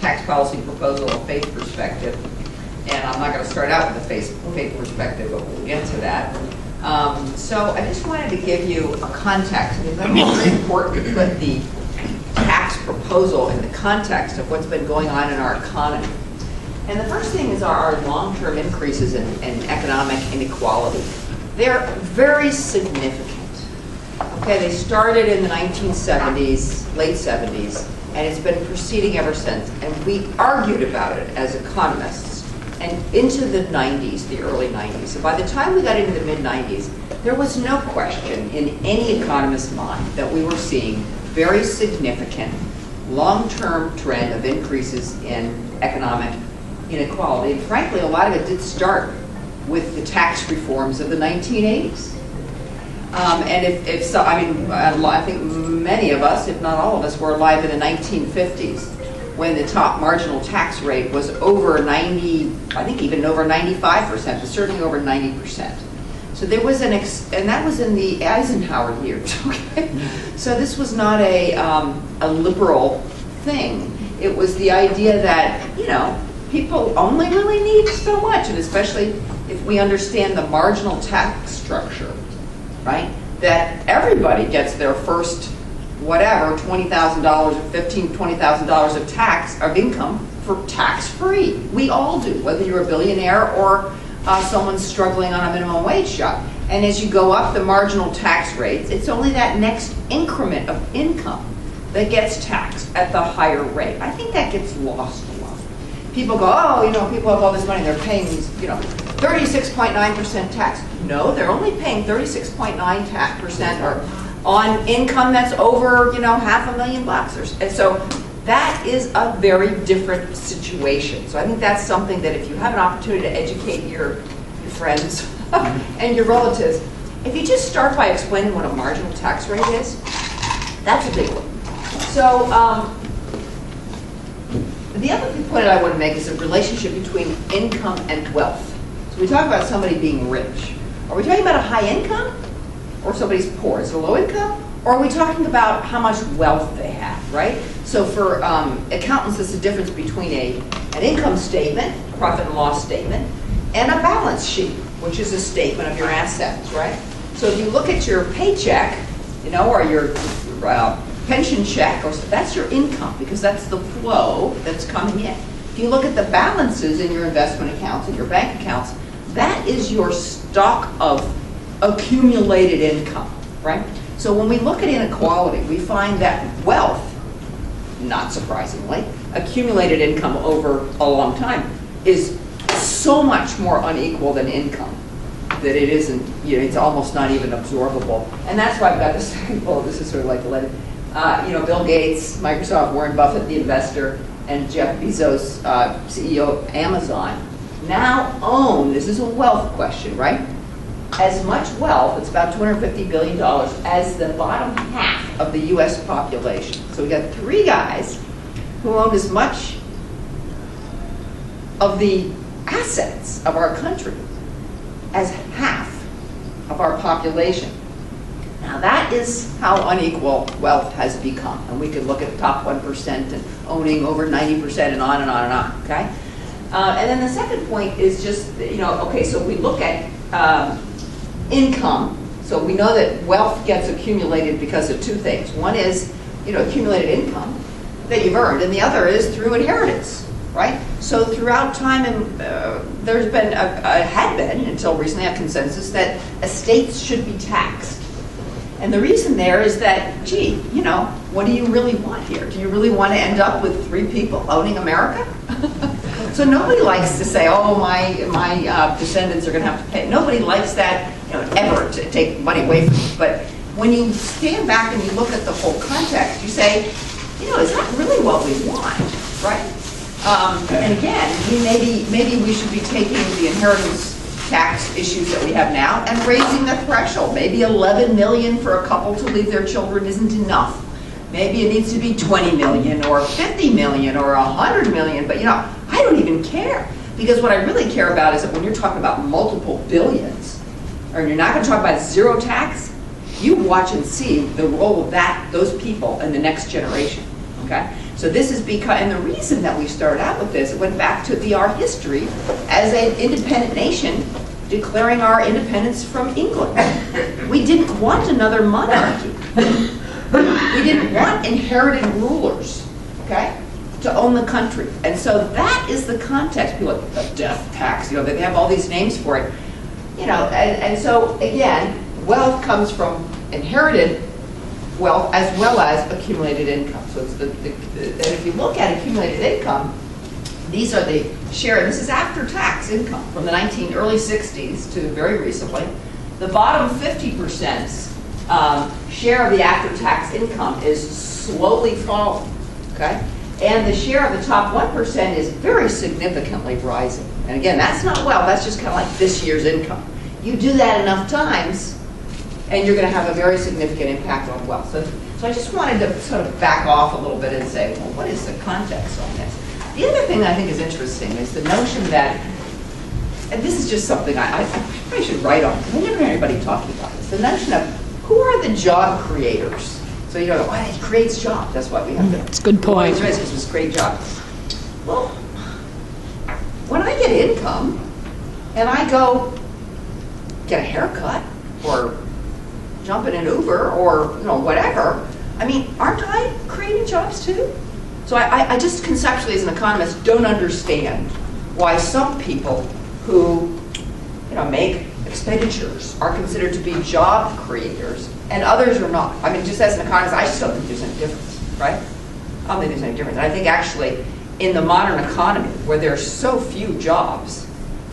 tax policy proposal of faith perspective. And I'm not going to start out with a faith perspective, but we'll get to that. So I just wanted to give you a context, because I think it's very important to put the tax proposal in the context of what's been going on in our economy. And the first thing is our long-term increases in economic inequality. They're very significant. Okay, they started in the 1970s, late 70s, and it's been proceeding ever since. And we argued about it as economists, and into the 90s, the early 90s. So by the time we got into the mid-90s, there was no question in any economist's mind that we were seeing very significant long-term trend of increases in economic inequality. And frankly, a lot of it did start with the tax reforms of the 1980s. And if so, I mean, I think many of us, if not all of us, were alive in the 1950s when the top marginal tax rate was over 90, I think even over 95%, but certainly over 90%. So there was and that was in the Eisenhower years, okay? So this was not a liberal thing. It was the idea that, you know, people only really need so much, and especially if we understand the marginal tax structure, right? That everybody gets their first, whatever, $20,000 or $20,000 of tax, of income, for tax-free. We all do, whether you're a billionaire or someone struggling on a minimum wage job. And as you go up the marginal tax rates, it's only that next increment of income that gets taxed at the higher rate. I think that gets lost a lot. People go, oh, you know, people have all this money, they're paying these, you know, 36.9% tax. No, they're only paying 36.9% or on income that's over, you know, $500,000. And so that is a very different situation. So I think that's something that if you have an opportunity to educate your friends and your relatives, if you just start by explaining what a marginal tax rate is, that's a big one. So the other point I want to make is a relationship between income and wealth. So we talk about somebody being rich. Are we talking about a high income or somebody's poor? Is it a low income? Or are we talking about how much wealth they have, right? So for accountants, there's a difference between an income statement, profit and loss statement, and a balance sheet, which is a statement of your assets, right? So if you look at your paycheck, you know, or your pension check, or that's your income, because that's the flow that's coming in. If you look at the balances in your investment accounts and your bank accounts, that is your stock of accumulated income, right? So when we look at inequality, we find that wealth, not surprisingly, accumulated income over a long time is so much more unequal than income that it isn't, you know, it's almost not even absorbable. And that's why I've got this second bullet. This is sort of like you know, Bill Gates, Microsoft, Warren Buffett, the investor, and Jeff Bezos, CEO of Amazon, now own, this is a wealth question, right? As much wealth, it's about $250 billion, as the bottom half of the US population. So we got three guys who own as much of the assets of our country as half of our population. Now that is how unequal wealth has become. And we could look at the top 1% and owning over 90% and on and on and on, okay? And then the second point is just, you know, okay, so we look at income. So we know that wealth gets accumulated because of two things. One is, you know, accumulated income that you've earned, and the other is through inheritance, right? So throughout time, and there's been, had been until recently, a consensus that estates should be taxed. And the reason there is that, gee, you know, what do you really want here? Do you really want to end up with three people owning America? So nobody likes to say, oh, my descendants are going to have to pay. Nobody likes that, you know, ever, to take money away from you. But when you stand back and you look at the whole context, you say, you know, is that really what we want, right? And again, maybe we should be taking the inheritance tax issues that we have now and raising the threshold. Maybe 11 million for a couple to leave their children isn't enough. Maybe it needs to be 20 million or 50 million or 100 million, but you know, I don't even care. Because what I really care about is that when you're talking about multiple billions, or you're not going to talk about zero tax, you watch and see the role of those people in the next generation, okay? So this is because, and the reason that we started out with this, it went back to our history as an independent nation declaring our independence from England. We didn't want another monarchy. We didn't want inherited rulers, okay, to own the country. And so that is the context. People like the death tax, you know, they have all these names for it. You know, and so again, wealth comes from inherited wealth as well as accumulated income. So it's and if you look at accumulated income, these are the share, this is after-tax income from the early 60s to very recently. The bottom 50% share of the after-tax income is slowly falling, okay? And the share of the top 1% is very significantly rising. And again, that's not wealth, that's just kind of like this year's income. You do that enough times, and you're going to have a very significant impact on wealth. So I just wanted to sort of back off a little bit and say, well, what is the context on this? The other thing that I think is interesting is the notion that, and this is just something I probably should write on, because I never hear anybody talking about this, the notion of who are the job creators? So you know, why it creates jobs, that's why we have to. That's a good point. Because it's great jobs. Well, when I get income, and I go get a haircut, or jump in an Uber, or you know, whatever, I mean, aren't I creating jobs too? So I just conceptually, as an economist, don't understand why some people who, you know, make expenditures are considered to be job creators and others are not. I mean, just as an economist, I just don't think there's any difference, right? I don't think there's any difference. And I think actually, in the modern economy, where there's so few jobs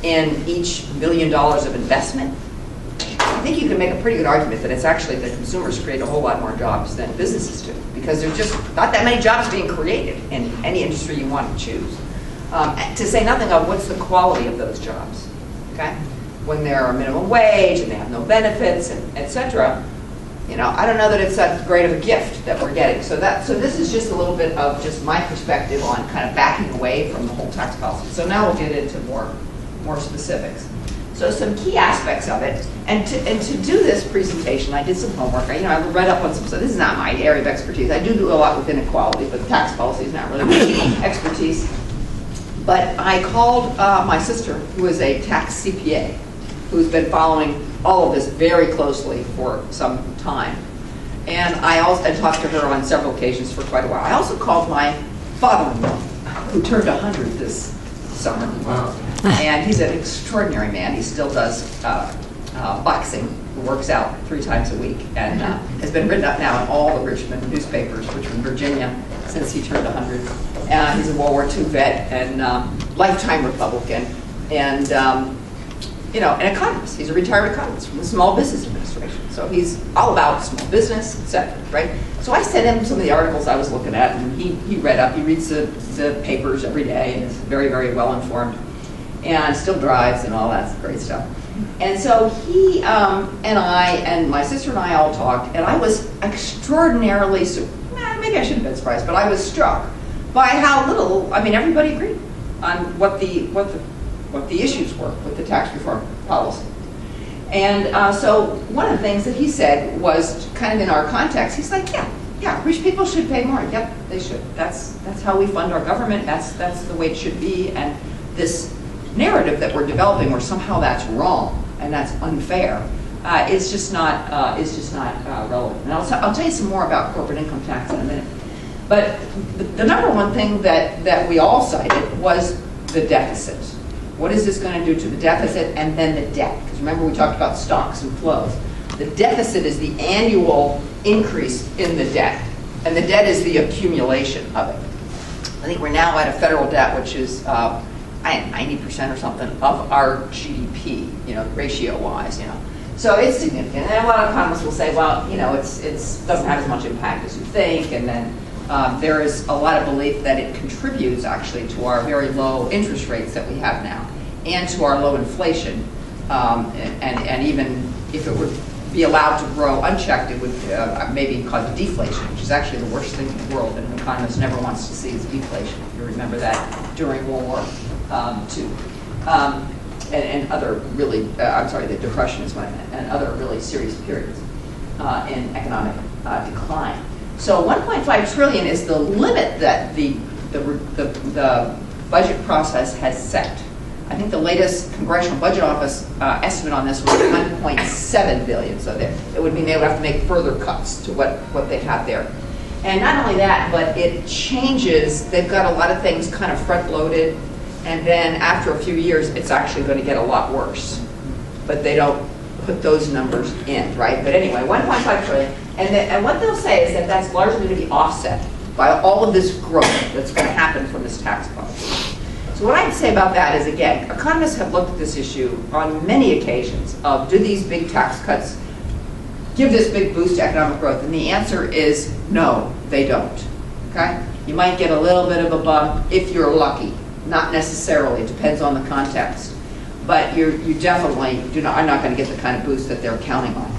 in each $1 million of investment, I think you can make a pretty good argument that it's actually that consumers create a whole lot more jobs than businesses do, because there's just not that many jobs being created in any industry you want to choose. To say nothing of what's the quality of those jobs, okay? When they're a minimum wage and they have no benefits, and et cetera, you know, I don't know that it's that great of a gift that we're getting. So this is just a little bit of just my perspective on kind of backing away from the whole tax policy. So now we'll get into more specifics. So some key aspects of it, and to do this presentation, I did some homework. I read up on some stuff. This is not my area of expertise. I do a lot with inequality, but tax policy is not really my expertise. But I called my sister, who is a tax CPA, who's been following all of this very closely for some time. And I also talked to her on several occasions for quite a while. I also called my father-in-law, who turned 100 this summer. Wow. And he's an extraordinary man. He still does boxing, works out 3 times a week, and has been written up now in all the Richmond newspapers, Richmond, Virginia, since he turned 100. He's a World War II vet and lifetime Republican, and you know, an economist. He's a retired economist from the Small Business Administration. So he's all about small business, et cetera, right? So I sent him some of the articles I was looking at, and he read up. He reads the papers every day, and is very, very well informed, and still drives and all that great stuff. And so he and I and my sister and I all talked, and I was extraordinarily, maybe I shouldn't have been surprised, but I was struck by how little, I mean, everybody agreed on what the issues were with the tax reform policy. And so one of the things that he said was kind of in our context, he's like, yeah, rich people should pay more. Yep, they should. That's how we fund our government. That's the way it should be. And this narrative that we're developing, where somehow that's wrong and that's unfair, is just not relevant. And I'll tell you some more about corporate income tax in a minute. But the number one thing that we all cited was the deficit. What is this going to do to the deficit and then the debt? Because remember, we talked about stocks and flows. The deficit is the annual increase in the debt, and the debt is the accumulation of it. I think we're now at a federal debt which is 90% or something of our GDP, you know, ratio-wise, you know. So it's significant. And a lot of economists will say, well, you know, it doesn't have as much impact as you think, and then there is a lot of belief that it contributes actually to our very low interest rates that we have now, and to our low inflation, and even if it would be allowed to grow unchecked, it would maybe cause deflation, which is actually the worst thing in the world, and an economist never wants to see is deflation. If you remember that during World War II. And other really, the Depression is what I meant, and other really serious periods in economic decline. So 1.5 trillion is the limit that the budget process has set. I think the latest Congressional Budget Office estimate on this was 1.7 billion. So it would mean they would have to make further cuts to what they have there. And not only that, but it changes. They've got a lot of things kind of front-loaded, and then after a few years, it's actually going to get a lot worse. But they don't put those numbers in, right? But anyway, 1.5 trillion. And what they'll say is that that's largely going to be offset by all of this growth that's going to happen from this tax policy. So what I'd say about that is, again, economists have looked at this issue on many occasions of, do these big tax cuts give this big boost to economic growth? And the answer is no, they don't, okay? You might get a little bit of a bump if you're lucky, not necessarily, it depends on the context. But you definitely are not going to get the kind of boost that they're counting on.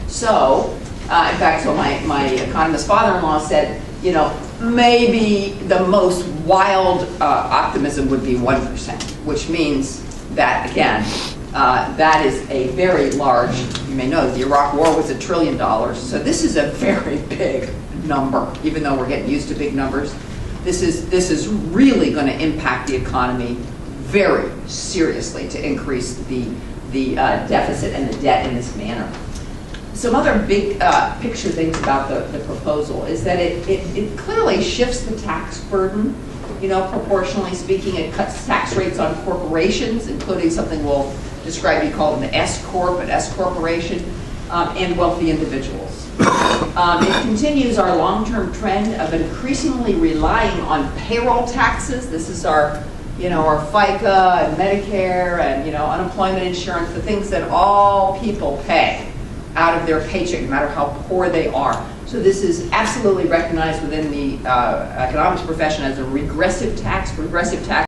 So, in fact, so my economist father-in-law said, you know, maybe the most wild optimism would be 1%, which means that, again, that is a very large, you may know, the Iraq War was $1 trillion, so this is a very big number, even though we're getting used to big numbers. This is really going to impact the economy very seriously to increase the deficit and the debt in this manner. Some other big picture things about the proposal is that it clearly shifts the tax burden. You know, proportionally speaking, it cuts tax rates on corporations, including something we'll describe, you call them the S-Corp, an S-Corporation, and wealthy individuals. It continues our long-term trend of increasingly relying on payroll taxes. This is our, you know, our FICA and Medicare and, you know, unemployment insurance, the things that all people pay out of their paycheck, no matter how poor they are. So this is absolutely recognized within the economics profession as a regressive tax. Regressive tax